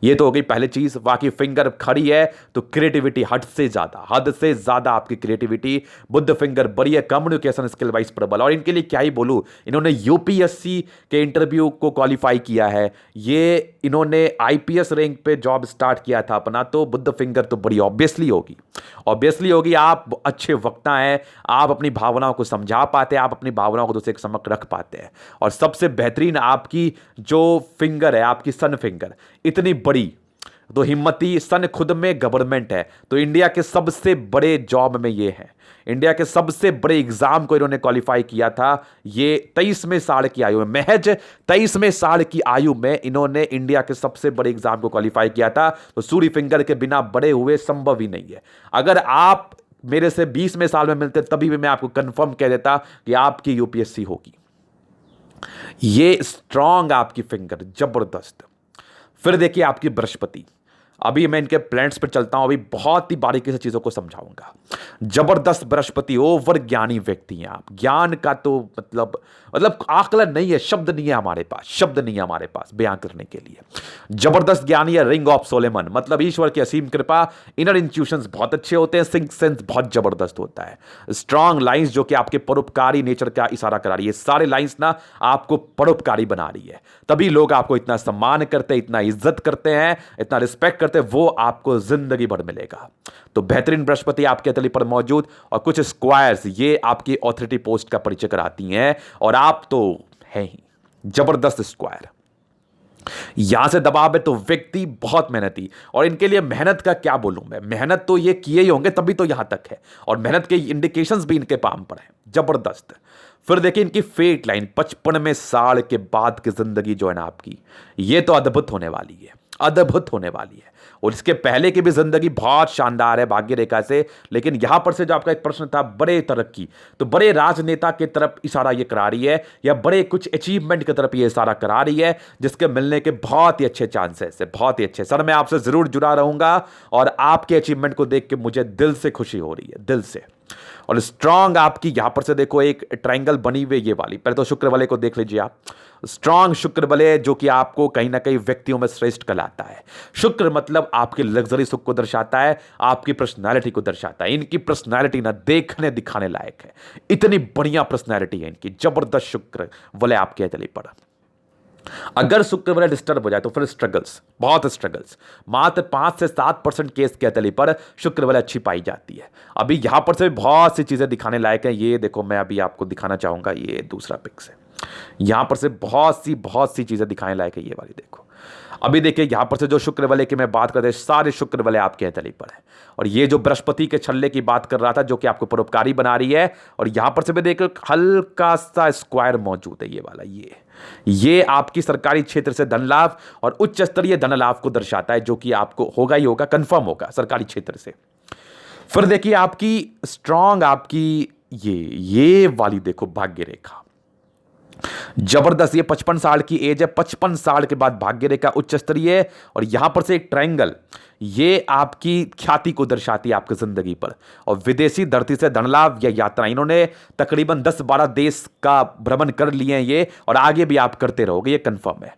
ये तो हो गई पहली चीज। बाकी फिंगर खड़ी है तो क्रिएटिविटी हद से ज्यादा आपकी क्रिएटिविटी। बुद्ध फिंगर बड़ी है, कम्युनिकेशन स्किल वाइज प्रबल। और इनके लिए क्या ही बोलूं, इन्होंने यूपीएससी के इंटरव्यू को क्वालिफाई किया है, ये इन्होंने आईपीएस रैंक पे जॉब स्टार्ट किया था अपना, तो बुद्ध फिंगर तो बड़ी ऑब्वियसली होगी, ऑब्वियसली होगी। आप अच्छे वक्ता हैं, आप अपनी भावनाओं को समझा पाते हैं, आप अपनी भावनाओं को दूसरे के समक्ष रख पाते हैं। और सबसे बेहतरीन आपकी जो फिंगर है, आपकी सन फिंगर इतनी बड़ी, तो हिम्मती। सन खुद में गवर्नमेंट है, तो इंडिया के सबसे बड़े जॉब में ये है, इंडिया के सबसे बड़े एग्जाम को इन्होंने क्वालिफाई किया था। ये 23वें साल की आयु में, महज 23वें साल की आयु में इन्होंने इंडिया के सबसे बड़े एग्जाम को क्वालिफाई किया था। तो सूर्य फिंगर के बिना बड़े हुए संभव ही नहीं है। अगर आप मेरे से 20वें साल में मिलते तभी भी मैं आपको कंफर्म कह देता कि आपकी यूपीएससी होगी। ये स्ट्रांग आपकी फिंगर, जबरदस्त। फिर देखिए आपकी बृहस्पति। अभी मैं इनके प्लैनेट्स पर चलता हूं, अभी बहुत ही बारीकी से चीजों को समझाऊंगा। जबरदस्त बृहस्पति, ओवर ज्ञानी व्यक्ति हैं आप। ज्ञान का तो मतलब आकलन नहीं है, शब्द नहीं है हमारे पास, शब्द नहीं है हमारे पास बयां करने के लिए। जबरदस्त ज्ञानी है, रिंग ऑफ सोलेमन, मतलब ईश्वर की असीम कृपा। इनर इंट्यूशंस बहुत अच्छे होते हैं, सिंक सेंस बहुत जबरदस्त होता है। स्ट्रांग लाइंस जो कि आपके परोपकारी नेचर का इशारा करा रही है, सारे लाइंस ना आपको परोपकारी बना रही है। तभी लोग आपको इतना सम्मान करते हैं, इतना इज्जत करते हैं, इतना रिस्पेक्ट करते हैं, वो आपको जिंदगी भर मिलेगा। तो बेहतरीन बृहस्पति आपके तली पर मौजूद। और कुछ स्क्वायर्स, ये आपकी ऑथोरिटी पोस्ट का परिचय कराती हैं, और आप तो हैं ही जबरदस्त स्क्वायर। यहां से दबाव है तो व्यक्ति बहुत मेहनती। और इनके लिए मेहनत का क्या बोलूं मैं, मेहनत तो ये किए ही होंगे तभी तो यहां तक है। और मेहनत के इंडिकेशंस भी इनके पाम पर हैं, जबरदस्त। फिर देखिए इनकी फेट लाइन, 55वें साल के बाद की जिंदगी जो है ना आपकी, ये तो अद्भुत होने वाली है, अद्भुत होने वाली है। और इसके पहले की भी जिंदगी बहुत शानदार है भाग्य रेखा से। लेकिन यहां पर से जो आपका एक प्रश्न था, बड़े तरक्की, तो बड़े राजनेता की तरफ इशारा ये करा रही है, या बड़े कुछ अचीवमेंट की तरफ ये इशारा करा रही है, जिसके मिलने के बहुत ही अच्छे चांसेस है, बहुत ही अच्छे। सर मैं आपसे जरूर जुड़ा रहूंगा, और आपके अचीवमेंट को देख के मुझे दिल से खुशी हो रही है, दिल से। और स्ट्रांग आपकी यहां पर से देखो एक ट्रायंगल बनी हुई, ये वाली। पहले तो शुक्र वाले को देख लीजिए आप, स्ट्रांग शुक्र बले, जो कि आपको कहीं ना कहीं व्यक्तियों में श्रेष्ठ कहलाता है। शुक्र मतलब आपके लग्जरी सुख को दर्शाता है, आपकी पर्सनालिटी को दर्शाता है। इनकी पर्सनालिटी ना देखने दिखाने लायक है, इतनी बढ़िया पर्सनालिटी है इनकी, जबरदस्त शुक्र वलय आपके तले पर। अगर शुक्र वलय डिस्टर्ब हो जाए तो फिर स्ट्रगल्स, बहुत स्ट्रगल्स। मात्र 5 से 7% केस के तले पर शुक्र वलय अच्छी पाई जाती है। अभी यहां पर से बहुत सी चीजें दिखाने लायक हैं। ये देखो, मैं अभी आपको दिखाना चाहूंगा, ये दूसरा पिक से यहां पर से बहुत सी चीजें दिखाने लायक है। ये वाली देखो, अभी देखिए यहां पर से जो शुक्र वलय की मैं बात करते हैं, सारे शुक्र वलय आपके तले पर है। और ये जो बृहस्पति के छल्ले की बात कर रहा था, जो कि आपको परोपकारी बना रही है, और यहां पर से भी देखो हल्का सा स्क्वायर मौजूद है, ये वाला। ये आपकी सरकारी क्षेत्र से धन लाभ और उच्च स्तरीय धन लाभ को दर्शाता है, जो कि आपको होगा ही होगा, कंफर्म होगा सरकारी क्षेत्र से। फिर देखिए आपकी स्ट्रांग, आपकी ये वाली देखो भाग्य रेखा, जबरदस्त। ये 55 साल की एज है, 55 साल के बाद भाग्य रेखा उच्च स्तरीय। और यहां पर से एक ट्रायंगल, ये आपकी ख्याति को दर्शाती है आपकी जिंदगी पर। और विदेशी धरती से धन लाभ या यात्रा, इन्होंने तकरीबन 10-12 देश का भ्रमण कर लिए हैं ये, और आगे भी आप करते रहोगे, ये कंफर्म है।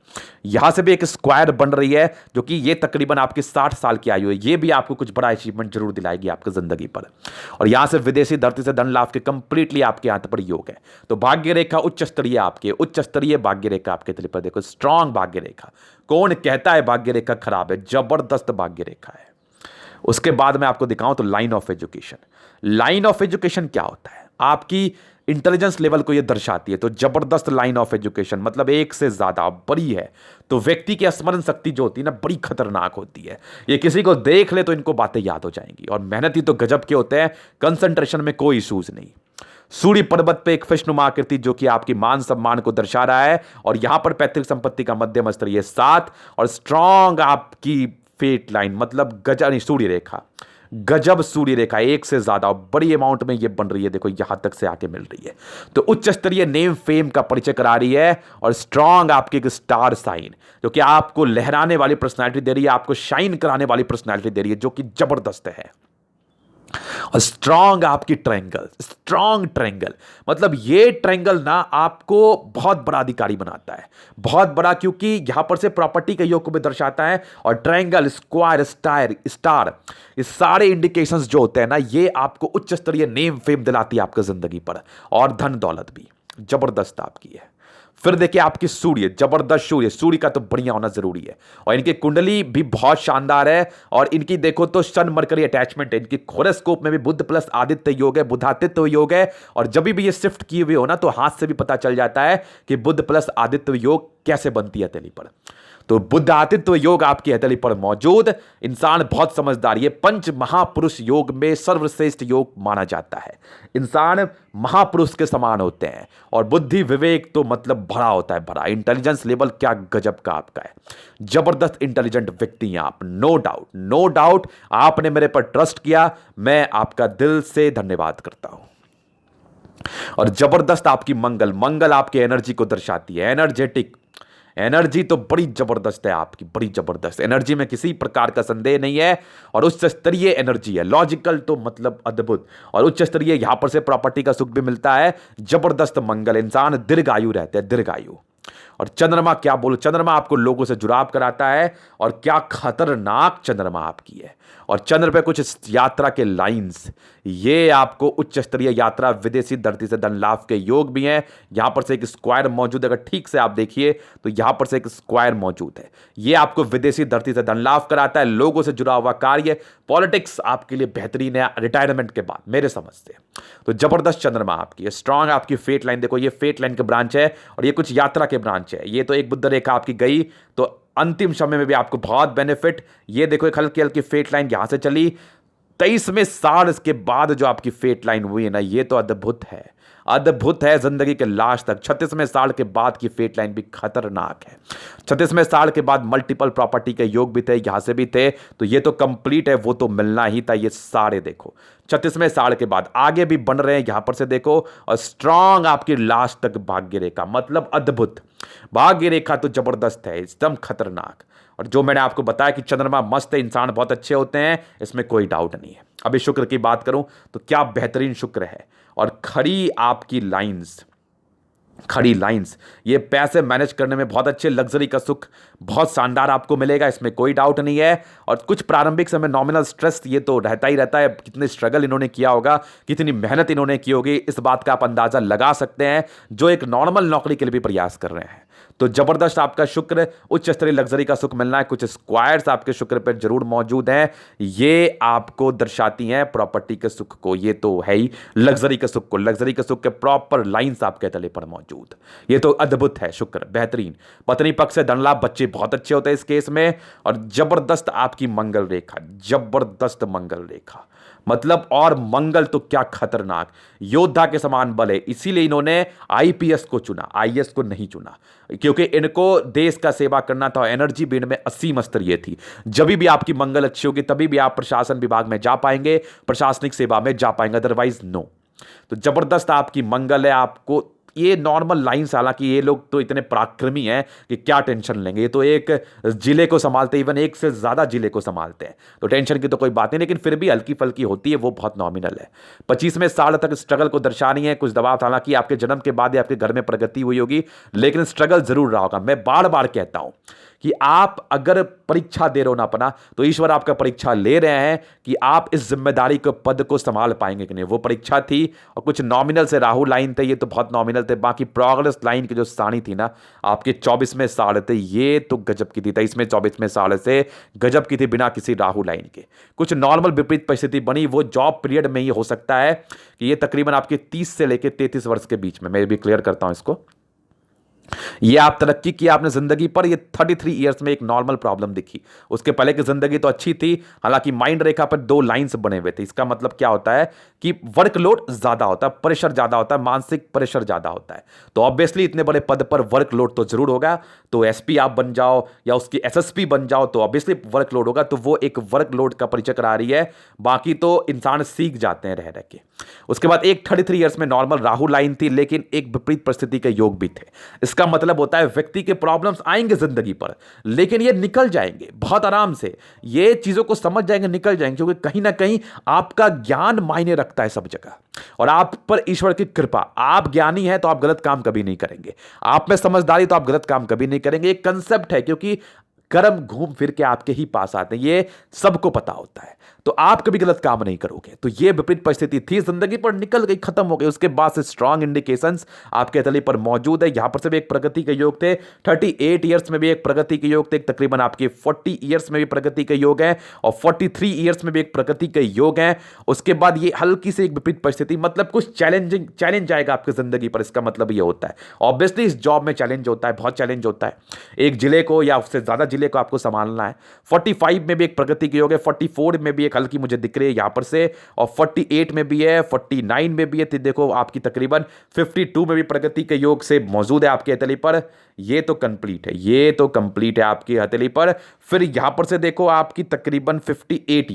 यहां से भी एक स्क्वायर बन रही है, जो कि ये तकरीबन आपकी 60 साल की आयु है। ये भी आपको कुछ बड़ा अचीवमेंट जरूर दिलाएगी आपकी जिंदगी पर। और यहां से विदेशी धरती से धन लाभ के कंप्लीटली आपके हाथ पर योग है। तो भाग्य रेखा उच्च स्तरीय, आपके उच्च स्तरीय भाग्य रेखा आपके तले पर देखो, स्ट्रांग भाग्य रेखा। कौन कहता है भाग्य रेखा खराब है? जबरदस्त भाग्य रेखा है। उसके बाद मैं आपको दिखाऊं तो line of education. Line of education क्या होता है? आपकी इंटेलिजेंस लेवल को ये दर्शाती है। तो जबरदस्त लाइन ऑफ एजुकेशन, मतलब एक से ज्यादा बड़ी है। तो व्यक्ति की स्मरण शक्ति जो होती है ना, बड़ी खतरनाक होती है। ये किसी को देख ले तो इनको बातें याद हो जाएंगी। और मेहनती तो गजब के होते हैं, कंसंट्रेशन में कोई इशूज नहीं। सूर्य पर्वत पे एक फिशनुमा आकृति जो कि आपकी मान सम्मान को दर्शा रहा है। और यहां पर पैतृक संपत्ति का मध्यम स्तर ये 7 और स्ट्रांग आपकी फेट लाइन, मतलब गजब सूर्य रेखा, गजब सूर्य रेखा, एक से ज्यादा बड़ी अमाउंट में ये बन रही है। देखो यहां तक से आके मिल रही है। तो उच्च स्तरीय नेम फेम का परिचय करा रही है। और स्ट्रांग आपकी एक स्टार साइन जो कि आपको लहराने वाली पर्सनैलिटी दे रही है, आपको शाइन कराने वाली पर्सनैलिटी दे रही है, जो कि जबरदस्त है। और स्ट्रांग आपकी ट्रायंगल, स्ट्रांग ट्रायंगल, मतलब ये ट्रायंगल ना आपको बहुत बड़ा अधिकारी बनाता है, बहुत बड़ा, क्योंकि यहां पर से प्रॉपर्टी के योग को भी दर्शाता है। और ट्रायंगल, स्क्वायर, स्टार, ये सारे इंडिकेशंस जो होते हैं ना, ये आपको उच्च स्तरीय नेम फेम दिलाती है आपकी जिंदगी पर। और धन दौलत भी जबरदस्त आपकी है। फिर देखिए आपकी सूर्य, जबरदस्त सूर्य, सूर्य का तो बढ़िया होना जरूरी है। और इनकी कुंडली भी बहुत शानदार है। और इनकी देखो तो सन मरकरी अटैचमेंट है। इनकी होरोस्कोप में भी बुध प्लस आदित्य योग है, बुधादित्य योग है। और जब भी ये शिफ्ट किए हुए हो ना, तो हाथ से भी पता चल जाता है कि बुध प्लस आदित्य योग कैसे बनती है हथेली पर। तो बुध आदित्य योग आपकी हथेली पर मौजूद। इंसान बहुत समझदार, ये पंच महापुरुष योग में सर्वश्रेष्ठ योग माना जाता है। इंसान महापुरुष के समान होते हैं। और बुद्धि विवेक तो मतलब भरा होता है, भरा। इंटेलिजेंस लेवल क्या गजब का आपका है, जबरदस्त इंटेलिजेंट व्यक्ति हैं आप, नो डाउट, नो डाउट। आपने मेरे पर ट्रस्ट किया, मैं आपका दिल से धन्यवाद करता हूं। और जबरदस्त आपकी मंगल, मंगल आपकी एनर्जी को दर्शाती है, एनर्जेटिक एनर्जी तो बड़ी जबरदस्त है आपकी, बड़ी जबरदस्त एनर्जी में किसी प्रकार का संदेह नहीं है। और उच्च स्तरीय एनर्जी है, लॉजिकल तो मतलब अद्भुत। और उच्च स्तरीय यहां पर से प्रॉपर्टी का सुख भी मिलता है। जबरदस्त मंगल, इंसान दीर्घायु रहते हैं, दीर्घायु। और चंद्रमा, क्या बोलो, चंद्रमा आपको लोगों से जुड़ाव कराता है। और क्या खतरनाक चंद्रमा आपकी है। और चंद्र पे कुछ यात्रा के लाइंस, ये आपको उच्च स्तरीय यात्रा, विदेशी धरती से धन लाभ के योग भी हैं। यहां पर से एक स्क्वायर मौजूद है, अगर ठीक से आप देखिए तो यहां पर से एक स्क्वायर मौजूद है। ये आपको विदेशी धरती से धन लाभ कराता है, लोगों से जुड़ा हुआ कार्य, पॉलिटिक्स आपके लिए बेहतरीन है रिटायरमेंट के बाद मेरे समझ से। तो जबरदस्त चंद्रमा आपकी है। स्ट्रांग आपकी फेट लाइन, देखो ये फेट लाइन के ब्रांच है और ये कुछ यात्रा के ब्रांच है। ये तो एक बुध रेखा आपकी गई तो अंतिम समय में भी आपको बहुत बेनिफिट। ये देखो एक हल्की हल्की फेट लाइन यहां से चली, 23वें साल इसके बाद जो आपकी फेट लाइन हुई है ना, ये तो अद्भुत है, अद्भुत है जिंदगी के लास्ट तक। 36वें साल के बाद की फेट लाइन भी खतरनाक है। 36वें साल के बाद मल्टीपल प्रॉपर्टी के योग भी थे, यहां से भी थे, तो ये तो कंप्लीट है, वो तो मिलना ही था। ये सारे देखो 36वें साल के बाद आगे भी बन रहे हैं, यहां पर से देखो। और स्ट्रांग आपकी लास्ट तक भाग्य रेखा, मतलब अद्भुत भाग्य रेखा तो जबरदस्त है, एकदम खतरनाक। और जो मैंने आपको बताया कि चंद्रमा मस्त है, इंसान बहुत अच्छे होते हैं, इसमें कोई डाउट नहीं है। अभी शुक्र की बात करूं तो क्या बेहतरीन शुक्र है। और खड़ी आपकी लाइंस, खड़ी लाइंस, ये पैसे मैनेज करने में बहुत अच्छे, लग्जरी का सुख बहुत शानदार आपको मिलेगा, इसमें कोई डाउट नहीं है। और कुछ प्रारंभिक समय नॉमिनल स्ट्रेस ये तो रहता ही रहता है। कितने स्ट्रगल इन्होंने किया होगा, कितनी मेहनत इन्होंने की होगी, इस बात का आप अंदाजा लगा सकते हैं, जो एक नॉर्मल नौकरी के लिए भी प्रयास कर रहे हैं। तो जबरदस्त आपका शुक्र, उच्च स्तरीय लग्जरी का सुख मिलना है। कुछ स्क्वायर्स आपके शुक्र पर जरूर मौजूद हैं, ये आपको दर्शाती हैं प्रॉपर्टी के सुख को। ये तो है ही लग्जरी के सुख को, लग्जरी के सुख के प्रॉपर लाइंस आपके तले पर मौजूद, ये तो अद्भुत है शुक्र, बेहतरीन। पत्नी पक्ष से धन लाभ, बच्चे बहुत अच्छे होते हैं इस केस में। और जबरदस्त आपकी मंगल रेखा, जबरदस्त मंगल रेखा, मतलब और मंगल तो क्या खतरनाक, योद्धा के समान बल है। इसीलिए इन्होंने आईपीएस को चुना, आईएएस को नहीं चुना, क्योंकि इनको देश का सेवा करना था। एनर्जी भी इनमें असीम स्तरीय थी। जब भी आपकी मंगल अच्छी होगी तभी भी आप प्रशासन विभाग में जा पाएंगे, प्रशासनिक सेवा में जा पाएंगे, अदरवाइज नो। तो जबरदस्त आपकी मंगल है। आपको ये नॉर्मल लाइंस, हालांकि ये लोग तो इतने पराक्रमी हैं कि क्या टेंशन लेंगे, ये तो एक जिले को संभालते, इवन एक से ज्यादा जिले को संभालते हैं, तो टेंशन की तो कोई बात नहीं। लेकिन फिर भी हल्की फल्की होती है, वो बहुत नॉमिनल है। 25वें साल तक स्ट्रगल को दर्शा रही है, कुछ दबाव, हालांकि आपके जन्म के बाद ही आपके घर में प्रगति हुई होगी, लेकिन स्ट्रगल जरूर रहा होगा। मैं बार बार कहता हूं कि आप अगर परीक्षा दे रहे हो ना अपना, तो ईश्वर आपका परीक्षा ले रहे हैं कि आप इस जिम्मेदारी के पद को संभाल पाएंगे कि नहीं। वो परीक्षा थी और कुछ नॉमिनल से राहु लाइन थे, ये तो बहुत नॉमिनल थे। बाकी प्रोग्रेस लाइन की जो साणी थी ना आपके 24वें साल थे, ये तो गजब की थी। 23वें 24वें साल से गजब की थी बिना किसी राहु लाइन के। कुछ नॉर्मल विपरीत परिस्थिति बनी, वो जॉब पीरियड में ही हो सकता है कि ये तकरीबन आपके 30 से लेकर 33 वर्ष के बीच में। मैं भी क्लियर करता हूं इसको। ये आप तरक्की की आपने जिंदगी पर, ये 33 ईयर्स में एक नॉर्मल प्रॉब्लम दिखी। उसके पहले की जिंदगी तो अच्छी थी, हालांकि माइंड रेखा पर 2 लाइंस बने हुए थे। इसका मतलब क्या होता है कि वर्कलोड ज्यादा होता है, प्रेशर ज्यादा होता है, मानसिक प्रेशर ज्यादा होता है। तो ऑब्वियसली इतने बड़े पद पर वर्कलोड तो जरूर होगा। तो एसपी आप बन जाओ या उसकी एसएसपी बन जाओ तो ऑब्वियसली वर्कलोड होगा। तो वो एक वर्कलोड का परिचय करा रही है। बाकी तो इंसान सीख जाते हैं रह रह के। उसके बाद एक 33 ईयर्स में नॉर्मल राहु लाइन थी, लेकिन एक विपरीत परिस्थिति के योग भी थे। इसका मतलब होता है व्यक्ति के प्रॉब्लम्स आएंगे जिंदगी पर, लेकिन ये निकल जाएंगे बहुत आराम से। ये चीजों को समझ जाएंगे, निकल जाएंगे, क्योंकि कहीं ना कहीं आपका ज्ञान मायने रखता है सब जगह, और आप पर ईश्वर की कृपा। आप ज्ञानी हैं तो आप गलत काम कभी नहीं करेंगे। आप में समझदारी तो आप गलत काम कभी नहीं करेंगे। एक कंसेप्ट है, क्योंकि कर्म घूम फिर के आपके ही पास आते हैं, ये सबको पता होता है। तो आप कभी गलत काम नहीं करोगे। तो ये विपरीत परिस्थिति थी जिंदगी पर, निकल गई, खत्म हो गई। उसके बाद से स्ट्रॉन्ग इंडिकेशंस आपके तले पर मौजूद है। यहां पर से भी एक प्रगति के योग थे। 38 ईयर्स में भी एक प्रगति के योग थे। तकरीबन आपके 40 ईयर्स में भी प्रगति के योग है, और 43 ईयर्स में भी एक प्रगति के योग है। उसके बाद ये हल्की से एक विपरीत परिस्थिति, मतलब कुछ चैलेंज आएगा आपकी जिंदगी पर। इसका मतलब ये होता है ऑब्वियसली इस जॉब में चैलेंज होता है, बहुत चैलेंज होता है। एक जिले को या उससे ज्यादा जिले को आपको संभालना है। 45 में भी एक प्रगति के योग है, 44 में भी एक हल्की मुझे दिख रही है यहां पर से, और 48 में भी है, 49 में भी है। तो देखो आपकी तकरीबन 52 में भी प्रगति के योग से मौजूद है आपके हथेली पर। ये तो कंप्लीट है, ये तो कंप्लीट है आपकी हथेली पर। फिर यहां पर से देखो आपकी तकरीबन 58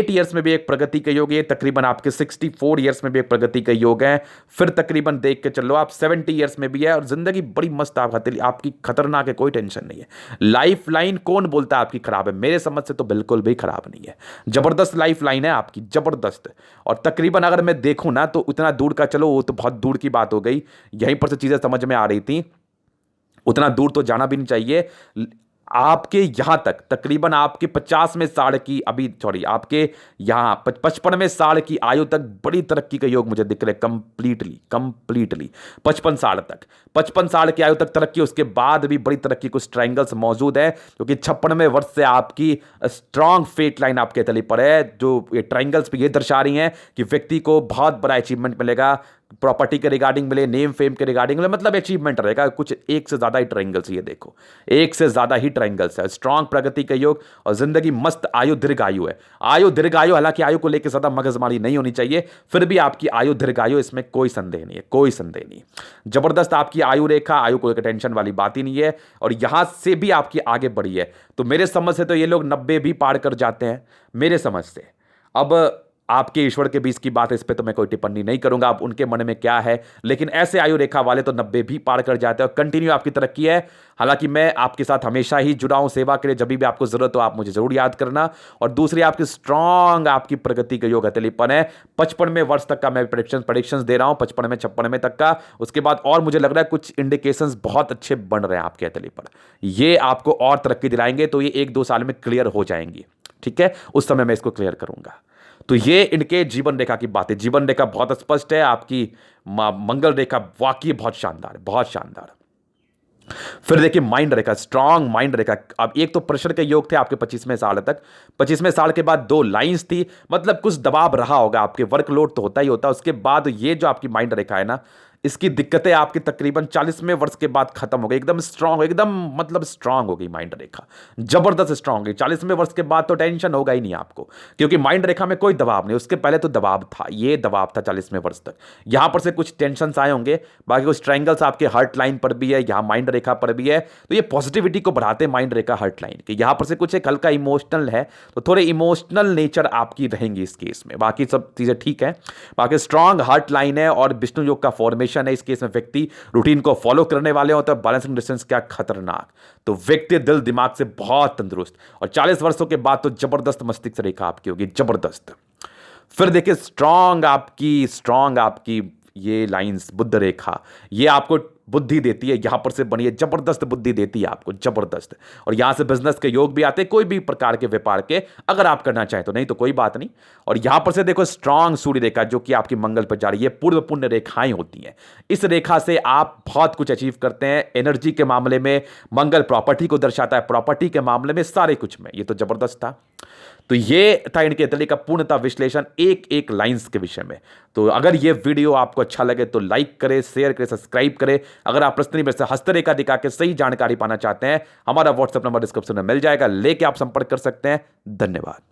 ईयर्स में भी एक प्रगति का योग है। तकरीबन आपके 64 ईयर्स में भी एक प्रगति का योग है। फिर तकरीबन देख के चलो आप 70 ईयर्स में भी है, और जिंदगी बड़ी मस्त आपकी खतरनाक है, कोई टेंशन नहीं है। लाइफ लाइन कौन बोलता है आपकी खराब है? मेरे समझ से तो बिल्कुल भी खराब नहीं है, जबरदस्त लाइफ लाइन है आपकी, जबरदस्त। और तकरीबन अगर मैं देखूं ना तो उतना दूर का, चलो वो तो बहुत दूर की बात हो गई, यहीं पर से चीजें समझ में आ रही थी। उतना दूर तो जाना भी नहीं चाहिए। आपके यहां तक तकरीबन आपके 50वें साल की, अभी सॉरी आपके यहां 55वें साल की आयु तक बड़ी तरक्की का योग मुझे दिख रहे कंप्लीटली 55 साल तक, 55 साल की आयु तक तरक्की। उसके बाद भी बड़ी तरक्की, कुछ ट्रायंगल्स मौजूद है, क्योंकि 56वें वर्ष से आपकी स्ट्रॉन्ग फेट लाइन आपके तले पर है। जो ये ट्रायंगल्स भी ये दर्शा रही हैं कि व्यक्ति को बहुत बड़ा अचीवमेंट मिलेगा, प्रॉपर्टी के रिगार्डिंग मिले, नेम फेम के रिगार्डिंग मिले, मतलब अचीवमेंट रहेगा। कुछ एक से ज्यादा ही ट्रायंगल्स, ये देखो एक से ज्यादा ही ट्रायंगल्स है। स्ट्रॉन्ग प्रगति का योग और जिंदगी मस्त, आयु दीर्घ आयु है। आयु दीर्घ आयु, हालांकि आयु को लेकर ज्यादा मगजमारी नहीं होनी चाहिए, फिर भी आपकी आयु दीर्घ आयु, इसमें कोई संदेह नहीं है, कोई संदेह नहीं। जबरदस्त आपकी आयु रेखा, आयु को लेकर टेंशन वाली बात ही नहीं है, और यहां से भी आपकी आगे बढ़ी है। तो मेरे समझ से तो ये लोग 90 भी पार कर जाते हैं मेरे समझ से। अब आपके ईश्वर के बीच की बात है, इस पे तो मैं कोई टिप्पणी नहीं करूंगा, आप उनके मन में क्या है। लेकिन ऐसे आयु रेखा वाले तो 90 भी पार कर जाते हैं, और कंटिन्यू आपकी तरक्की है। हालांकि मैं आपके साथ हमेशा ही जुड़ा हूं सेवा के लिए, जब भी आपको जरूरत हो आप मुझे जरूर याद करना। और दूसरी आपकी स्ट्रॉन्ग आपकी प्रगति का योग हथेलीपन है। 55वें वर्ष तक का मैं प्रेडिक्शंस दे रहा हूं, 55वें 56वें तक का। उसके बाद और मुझे लग रहा है कुछ इंडिकेशंस बहुत अच्छे बन रहे हैं आपके हथेली पर, ये आपको और तरक्की दिलाएंगे। तो ये 1-2 साल में क्लियर हो जाएंगी, ठीक है, उस समय मैं इसको क्लियर करूंगा। तो ये इनके जीवन रेखा की बात है। जीवन रेखा बहुत स्पष्ट है आपकी, मंगल रेखा वाकई बहुत शानदार है, बहुत शानदार। फिर देखिए माइंड रेखा, स्ट्रांग माइंड रेखा। अब एक तो प्रेशर के योग थे आपके 25वें साल तक, 25वें साल के बाद 2 लाइंस थी, मतलब कुछ दबाव रहा होगा, आपके वर्कलोड तो होता ही होता है। उसके बाद ये जो आपकी माइंड रेखा है ना, इसकी दिक्कतें आपकी तकरीबन 40वें वर्ष के बाद खत्म हो गई, एकदम स्ट्रांग, एकदम मतलब स्ट्रांग हो गई माइंड रेखा, जबरदस्त स्ट्रांग हो गई। 40वें वर्ष के बाद तो टेंशन होगा ही नहीं आपको, क्योंकि माइंड रेखा में कोई दबाव नहीं। उसके पहले तो दबाव था, ये दबाव था 40वें वर्ष तक। यहां पर से कुछ टेंशन आए होंगे, बाकी कुछ ट्रायंगल्स आपके हार्ट लाइन पर भी है, यहां माइंड रेखा पर भी है, तो ये पॉजिटिविटी को बढ़ाते माइंड रेखा हार्ट लाइन के। यहां पर से कुछ एक हल्का इमोशनल है, तो थोड़े इमोशनल नेचर आपकी रहेंगी इस केस में, बाकी सब चीजें ठीक है। बाकी स्ट्रांग हार्ट लाइन है और विष्णु योग का फॉर्मेशन है। इस केस में व्यक्ति रूटीन को फॉलो करने वाले होते हैं। बैलेंसिंग डिस्टेंस क्या खतरनाक, तो व्यक्ति दिल दिमाग से बहुत तंदुरुस्त, और 40 वर्षों के बाद तो जबरदस्त मस्तिष्क रेखा आपकी होगी, जबरदस्त। फिर देखिए स्ट्रांग आपकी ये लाइंस बुध रेखा, ये आपको बुद्धि देती है, यहां पर से बनिए, जबरदस्त बुद्धि देती है आपको, जबरदस्त। और यहां से बिजनेस के योग भी आते हैं, कोई भी प्रकार के व्यापार के, अगर आप करना चाहें तो, नहीं तो कोई बात नहीं। और यहां पर से देखो स्ट्रांग सूर्य रेखा जो कि आपकी मंगल पर जा रही है, पूर्व पुण्य रेखाएं होती हैं। इस रेखा से आप बहुत कुछ अचीव करते हैं। एनर्जी के मामले में मंगल प्रॉपर्टी को दर्शाता है, प्रॉपर्टी के मामले में सारे कुछ में, ये तो जबरदस्त था। तो ये था इनके इटली का पूर्णतः विश्लेषण एक एक लाइंस के विषय में। तो अगर ये वीडियो आपको अच्छा लगे तो लाइक करें, शेयर करें, सब्सक्राइब करें। अगर आप प्रश्न में से हस्तरेखा दिखा के सही जानकारी पाना चाहते हैं, हमारा व्हाट्सएप नंबर डिस्क्रिप्शन में मिल जाएगा, लेके आप संपर्क कर सकते हैं। धन्यवाद।